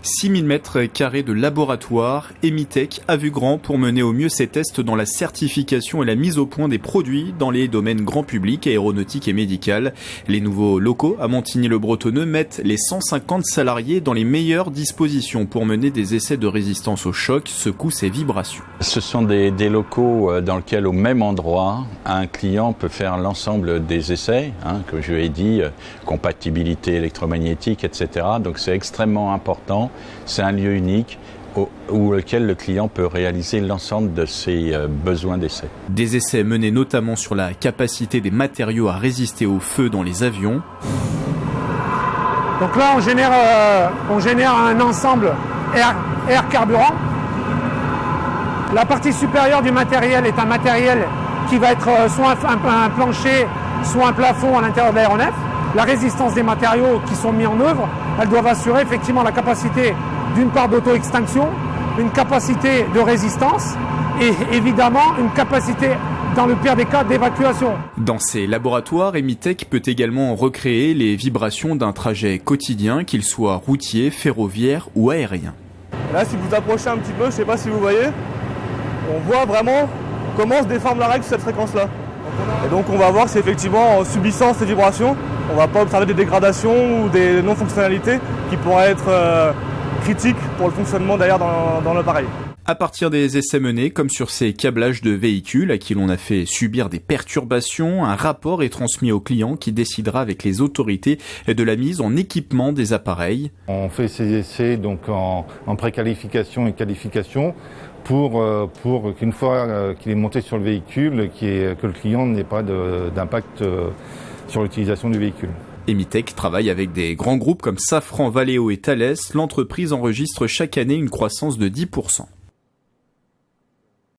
6000 mètres carrés de laboratoire, Emitech a vu grand pour mener au mieux ses tests dans la certification et la mise au point des produits dans les domaines grand public, aéronautique et médical. Les nouveaux locaux à Montigny-le-Bretonneux mettent les 150 salariés dans les meilleures dispositions pour mener des essais de résistance aux chocs, secousses et vibrations. Ce sont des locaux dans lesquels, au même endroit, un client peut faire l'ensemble des essais, comme je l'ai dit, compatibilité électromagnétique, etc. Donc c'est extrêmement important. C'est un lieu unique auquel le client peut réaliser l'ensemble de ses besoins d'essai. Des essais menés notamment sur la capacité des matériaux à résister au feu dans les avions. Donc là, on génère un ensemble air-carburant. La partie supérieure du matériel est un matériel qui va être soit un plancher, soit un plafond à l'intérieur de l'aéronef. La résistance des matériaux qui sont mis en œuvre, elles doivent assurer effectivement la capacité d'une part d'auto-extinction, une capacité de résistance et évidemment une capacité, dans le pire des cas, d'évacuation. Dans ces laboratoires, Emitech peut également recréer les vibrations d'un trajet quotidien, qu'il soit routier, ferroviaire ou aérien. Là, si vous approchez un petit peu, je ne sais pas si vous voyez, on voit vraiment comment se déforme la règle sur cette fréquence-là. Et donc on va voir que c'est effectivement en subissant ces vibrations, on ne va pas observer des dégradations ou des non-fonctionnalités qui pourraient être critiques pour le fonctionnement derrière dans l'appareil. À partir des essais menés, comme sur ces câblages de véhicules à qui l'on a fait subir des perturbations, un rapport est transmis au client qui décidera avec les autorités de la mise en équipement des appareils. On fait ces essais donc en préqualification et qualification pour qu'une fois qu'il est monté sur le véhicule, que le client n'ait pas d'impact sur l'utilisation du véhicule. Emitech travaille avec des grands groupes comme Safran, Valeo et Thales. L'entreprise enregistre chaque année une croissance de 10%.